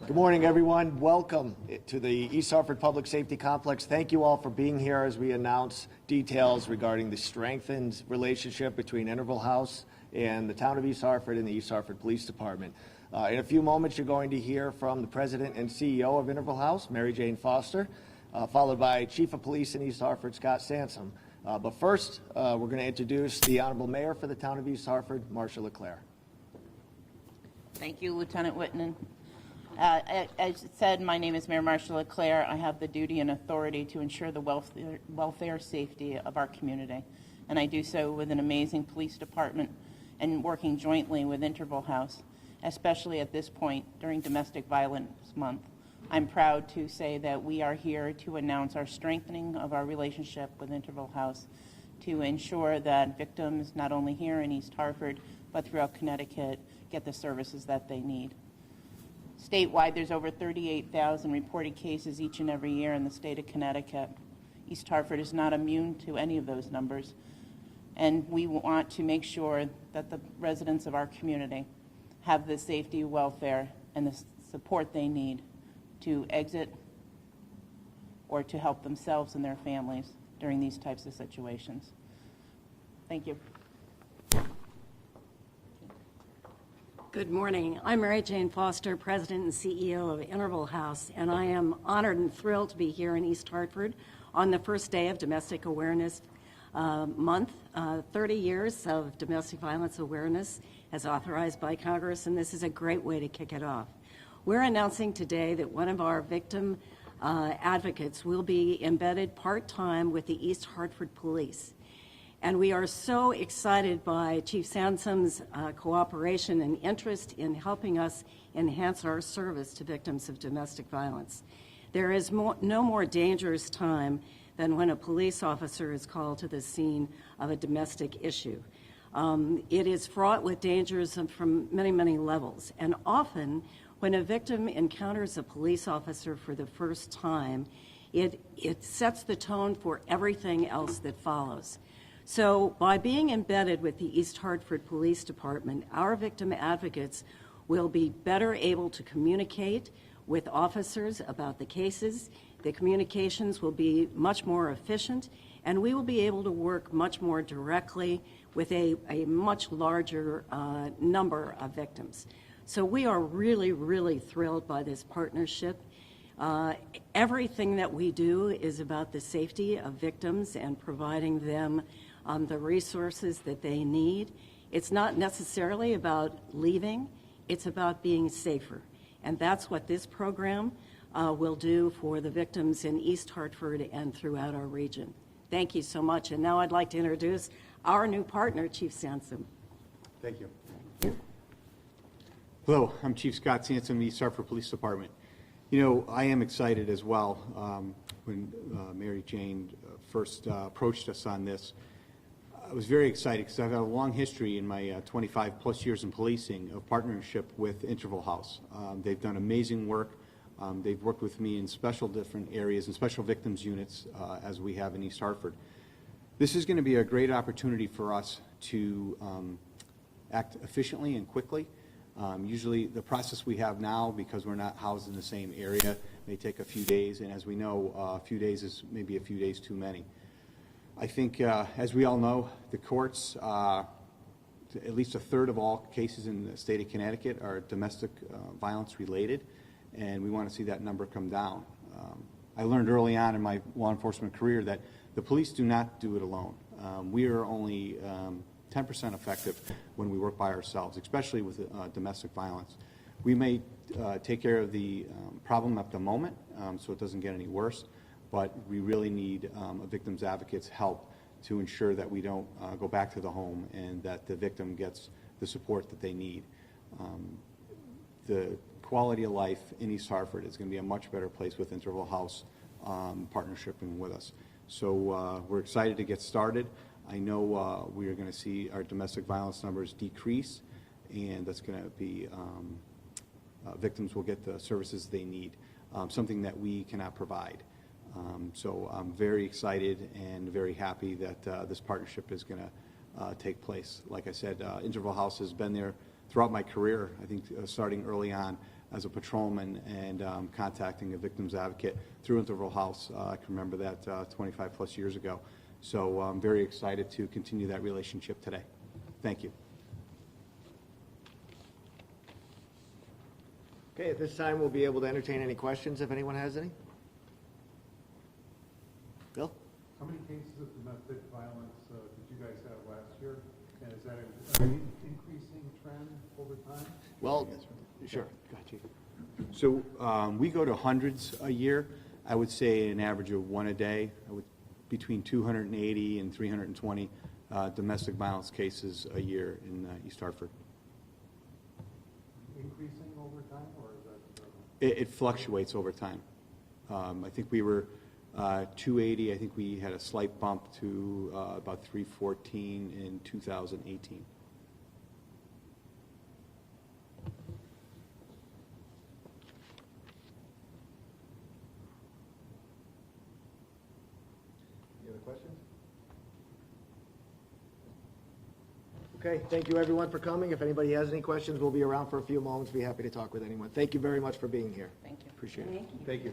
Good morning, everyone. Welcome to the East Hartford Public Safety Complex. Thank you all for being here as we announce details regarding the strengthened relationship between Interval House and the town of East Hartford and the East Hartford Police Department. In a few moments, you're going to hear from the President and CEO of Interval House, Mary Jane Foster, followed by Chief of Police in East Hartford, Scott Sansom. But first, we're going to introduce the Honorable Mayor for the town of East Hartford, Marcia LeClaire. Thank you, Lieutenant Whitman. As said, my name is Mayor Marcia LeClaire. I have the duty and authority to ensure the welfare safety of our community, and I do so with an amazing police department and working jointly with Interval House, especially at this point during Domestic Violence Month. I'm proud to say that we are here to announce our strengthening of our relationship with Interval House to ensure that victims, not only here in East Hartford, but throughout Connecticut, get the services that they need. Statewide, there's over 38,000 reported cases each and every year in the state of Connecticut. East Hartford is not immune to any of those numbers, and we want to make sure that the residents of our community have the safety, welfare, and the support they need to exit or to help themselves and their families during these types of situations. Thank you. Good morning. I'm Mary Jane Foster, President and CEO of Interval House, and I am honored and thrilled to be here in East Hartford on the first day of Domestic Awareness Month. 30 years of domestic violence awareness as authorized by Congress, and this is a great way to kick it off. We're announcing today that one of our victim advocates will be embedded part-time with the East Hartford Police. And we are so excited by Chief Sansom's cooperation and interest in helping us enhance our service to victims of domestic violence. There is no more dangerous time than when a police officer is called to the scene of a domestic issue. It is fraught with dangers from many, many levels. And often, when a victim encounters a police officer for the first time, it sets the tone for everything else that follows. So by being embedded with the East Hartford Police Department, our victim advocates will be better able to communicate with officers about the cases. The communications will be much more efficient, and we will be able to work much more directly with a much larger number of victims. So we are really, really thrilled by this partnership. Everything that we do is about the safety of victims and providing them the resources that they need. It's not necessarily about leaving, it's about being safer. And that's what this program will do for the victims in East Hartford and throughout our region. Thank you so much. And now I'd like to introduce our new partner, Chief Sansom. Thank you. Hello, I'm Chief Scott Sansom, East Hartford Police Department. You know, I am excited as well. When Mary Jane first approached us on this, I was very excited because I've had a long history in my 25 plus years in policing of partnership with Interval House. They've done amazing work. They've worked with me in special different areas and special victims units as we have in East Hartford. This is going to be a great opportunity for us to act efficiently and quickly. Usually the process we have now, because we're not housed in the same area, may take a few days, and as we know, a few days is maybe a few days too many. I think, as we all know, the courts, at least a third of all cases in the state of Connecticut are domestic violence related, and we want to see that number come down. I learned early on in my law enforcement career that the police do not do it alone. We are only 10% effective when we work by ourselves, especially with domestic violence. We may take care of the problem at the moment so it doesn't get any worse, but we really need a victim's advocate's help to ensure that we don't go back to the home and that the victim gets the support that they need. The quality of life in East Hartford is going to be a much better place with Interval House partnershiping with us. So we're excited to get started. I know we are going to see our domestic violence numbers decrease, and that's going to be victims will get the services they need, something that we cannot provide. So I'm very excited and very happy that this partnership is going to take place. Like I said, Interval House has been there throughout my career. I think starting early on, as a patrolman and contacting a victim's advocate through Interval House. I can remember that 25-plus years ago. So I'm very excited to continue that relationship today. Thank you. Okay, at this time, we'll be able to entertain any questions if anyone has any. Bill? How many cases of domestic violence did you guys have last year? And is that an increasing trend over time? Well, sure. Got you. So we go to hundreds a year. I would say an average of one a day. Between 280 and 320 domestic violence cases a year in East Hartford. Increasing over time, or is that? It fluctuates over time. I think we were 280. I think we had a slight bump to about 314 in 2018. Any other questions? Okay, thank you everyone for coming. If anybody has any questions, we'll be around for a few moments. Be happy to talk with anyone. Thank you very much for being here. Thank you. Appreciate it. Thank you. Thank you.